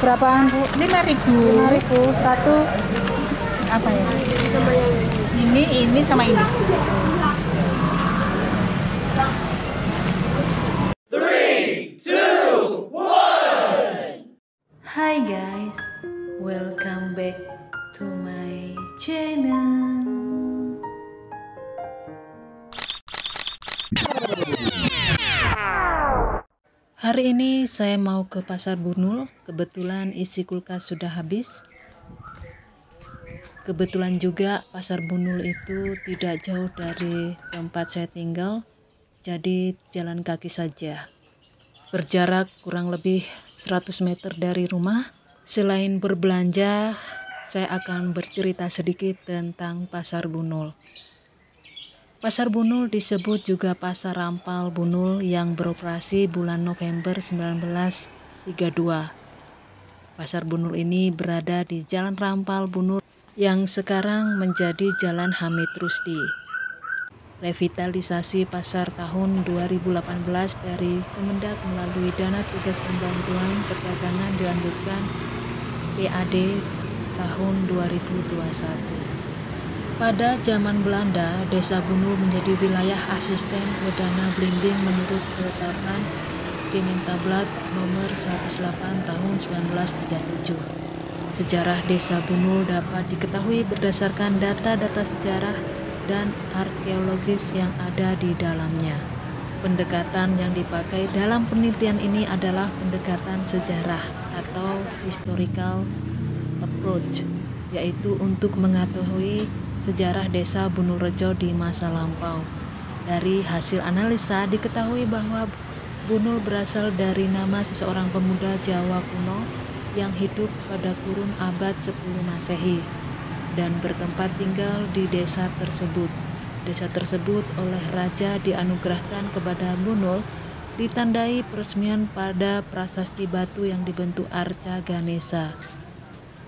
Berapaan Bu? 5.000. 5.000 satu. Apa ya? Sama yang Ini sama ini. Hi guys, welcome back to my channel. Hari ini saya mau ke Pasar Bunul. Kebetulan isi kulkas sudah habis. Kebetulan juga Pasar Bunul itu tidak jauh dari tempat saya tinggal, jadi jalan kaki saja. Berjarak kurang lebih 100 meter dari rumah. Selain berbelanja, saya akan bercerita sedikit tentang Pasar Bunul. Pasar Bunul disebut juga Pasar Rampal Bunul yang beroperasi bulan November 1932. Pasar Bunul ini berada di Jalan Rampal Bunul yang sekarang menjadi Jalan Hamid Rusdi. Revitalisasi pasar tahun 2018 dari Kemendak melalui Dana Tugas Pembantuan Perdagangan dilanjutkan PAD tahun 2021. Pada zaman Belanda, Desa Bunul menjadi wilayah asisten Wedana Blimbing menurut ketetapan Kementablat nomor 108 tahun 1937. Sejarah Desa Bunul dapat diketahui berdasarkan data-data sejarah dan arkeologis yang ada di dalamnya. Pendekatan yang dipakai dalam penelitian ini adalah pendekatan sejarah atau historical approach, yaitu untuk mengetahui sejarah Desa Bunul Rejo di masa lampau. Dari hasil analisa diketahui bahwa Bunul berasal dari nama seseorang pemuda Jawa kuno yang hidup pada kurun abad 10 Masehi dan bertempat tinggal di desa tersebut. Desa tersebut oleh raja dianugerahkan kepada Bunul ditandai peresmian pada prasasti batu yang dibentuk arca Ganesha.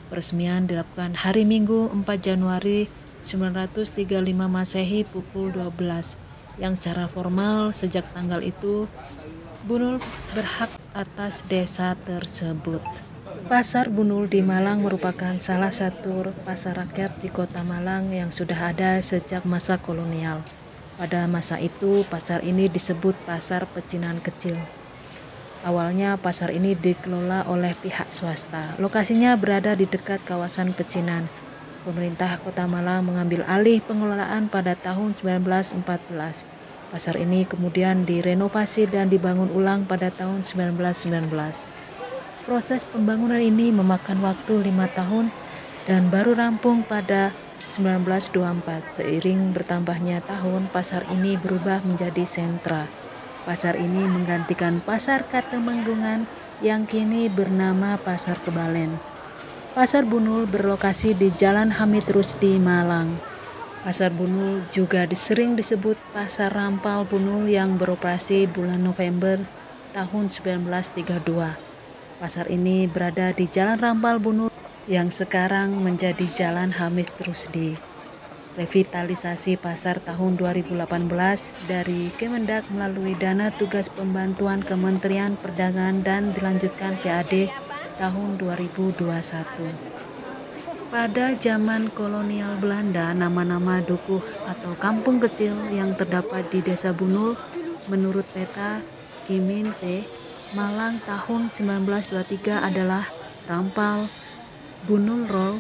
Peresmian dilakukan hari Minggu 4 Januari 935 Masehi pukul 12, yang secara formal sejak tanggal itu Bunul berhak atas desa tersebut. Pasar Bunul di Malang merupakan salah satu pasar rakyat di kota Malang yang sudah ada sejak masa kolonial. Pada masa itu, pasar ini disebut Pasar Pecinan Kecil. Awalnya pasar ini dikelola oleh pihak swasta. Lokasinya berada di dekat kawasan Pecinan. Pemerintah Kota Malang mengambil alih pengelolaan pada tahun 1914. Pasar ini kemudian direnovasi dan dibangun ulang pada tahun 1919. Proses pembangunan ini memakan waktu 5 tahun dan baru rampung pada 1924. Seiring bertambahnya tahun, pasar ini berubah menjadi sentra. Pasar ini menggantikan Pasar Katemenggungan yang kini bernama Pasar Kebalen. Pasar Bunul berlokasi di Jalan Hamid Rusdi, Malang. Pasar Bunul juga sering disebut Pasar Rampal Bunul yang beroperasi bulan November tahun 1932. Pasar ini berada di Jalan Rampal Bunul yang sekarang menjadi Jalan Hamid Rusdi. Revitalisasi pasar tahun 2018 dari Kemendak melalui Dana Tugas Pembantuan Kementerian Perdagangan dan dilanjutkan PAD tahun 2021. Pada zaman kolonial Belanda, nama-nama dukuh atau kampung kecil yang terdapat di Desa Bunul menurut peta Kiminte Malang tahun 1923 adalah Rampal, Bunul Rol,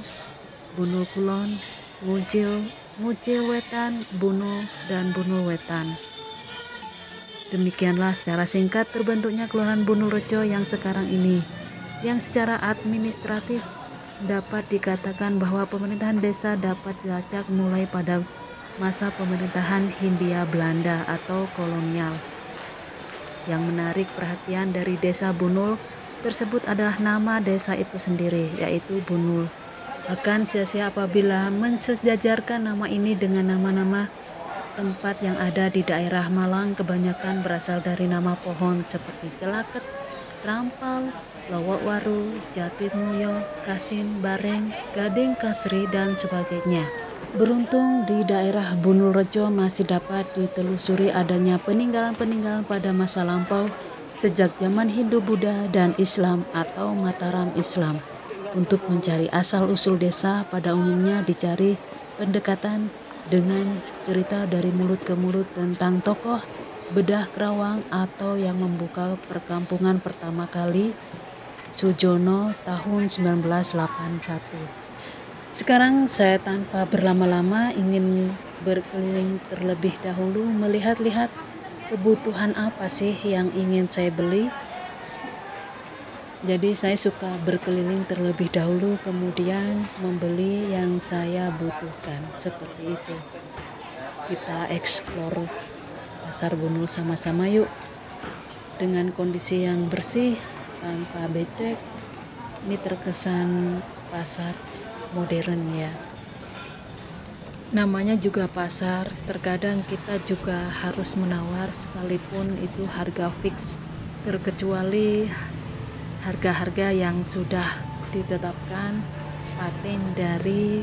Bunul Kulon, Ngucil Wetan, Bunul, dan Bunul Wetan. Demikianlah secara singkat terbentuknya Kelurahan Bunul Rejo yang sekarang ini, yang secara administratif dapat dikatakan bahwa pemerintahan desa dapat dilacak mulai pada masa pemerintahan Hindia Belanda atau kolonial. Yang menarik perhatian dari Desa Bunul tersebut adalah nama desa itu sendiri, yaitu Bunul. Akan sia-sia apabila mensejajarkan nama ini dengan nama-nama tempat yang ada di daerah Malang, kebanyakan berasal dari nama pohon seperti Celaket, Rampal, Lowok Waru, Jatimulyo, Kasin, Bareng, Gading Kasri, dan sebagainya. Beruntung di daerah Bunul Rejo masih dapat ditelusuri adanya peninggalan-peninggalan pada masa lampau sejak zaman Hindu-Buddha dan Islam atau Mataram Islam. Untuk mencari asal-usul desa pada umumnya dicari pendekatan dengan cerita dari mulut ke mulut tentang tokoh Bedah Kerawang atau yang membuka perkampungan pertama kali, Sujono tahun 1981. Sekarang saya tanpa berlama-lama ingin berkeliling terlebih dahulu melihat-lihat kebutuhan apa sih yang ingin saya beli. Jadi saya suka berkeliling terlebih dahulu kemudian membeli yang saya butuhkan, seperti itu. Kita explore Pasar Bunul sama-sama yuk. Dengan kondisi yang bersih, tanpa becek. Ini terkesan pasar modern ya. Namanya juga pasar, terkadang kita juga harus menawar sekalipun itu harga fix, terkecuali harga-harga yang sudah ditetapkan paten dari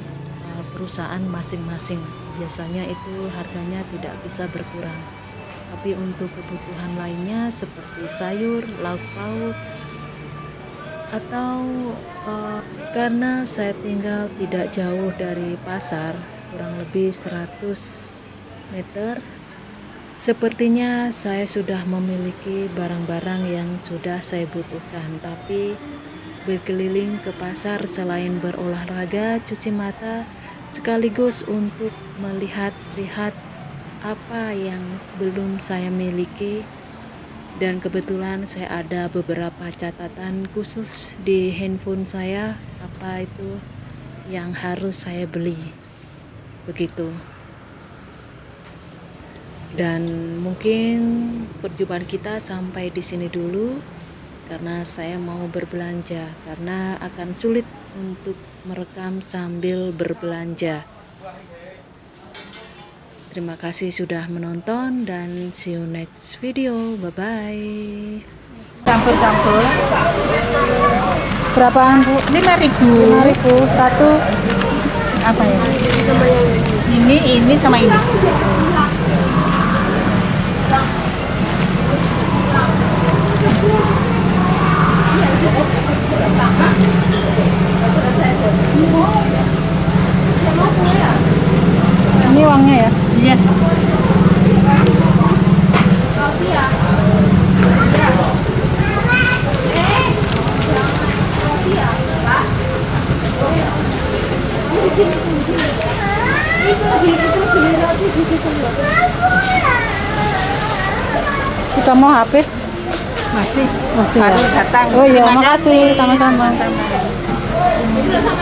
perusahaan masing-masing. Biasanya itu harganya tidak bisa berkurang. Tapi untuk kebutuhan lainnya seperti sayur, lauk pauk, atau karena saya tinggal tidak jauh dari pasar, kurang lebih 100 meter, sepertinya saya sudah memiliki barang-barang yang sudah saya butuhkan. Tapi berkeliling ke pasar selain berolahraga, cuci mata, sekaligus untuk melihat-lihat apa yang belum saya miliki. Dan kebetulan saya ada beberapa catatan khusus di handphone saya, apa itu yang harus saya beli, begitu. Dan mungkin perjumpaan kita sampai di sini dulu, karena saya mau berbelanja, karena akan sulit untuk merekam sambil berbelanja. Terima kasih sudah menonton dan see you next video. Bye-bye. Campur-campur. Berapaan Bu? 5.000. 5.000 satu. Apa ya? Ini sama ini. Ini uangnya ya? Iya. Kita mau habis? Masih Masih ya? baru datang. Oh iya, Terima makasih. kasih. Sama-sama. Sama-sama.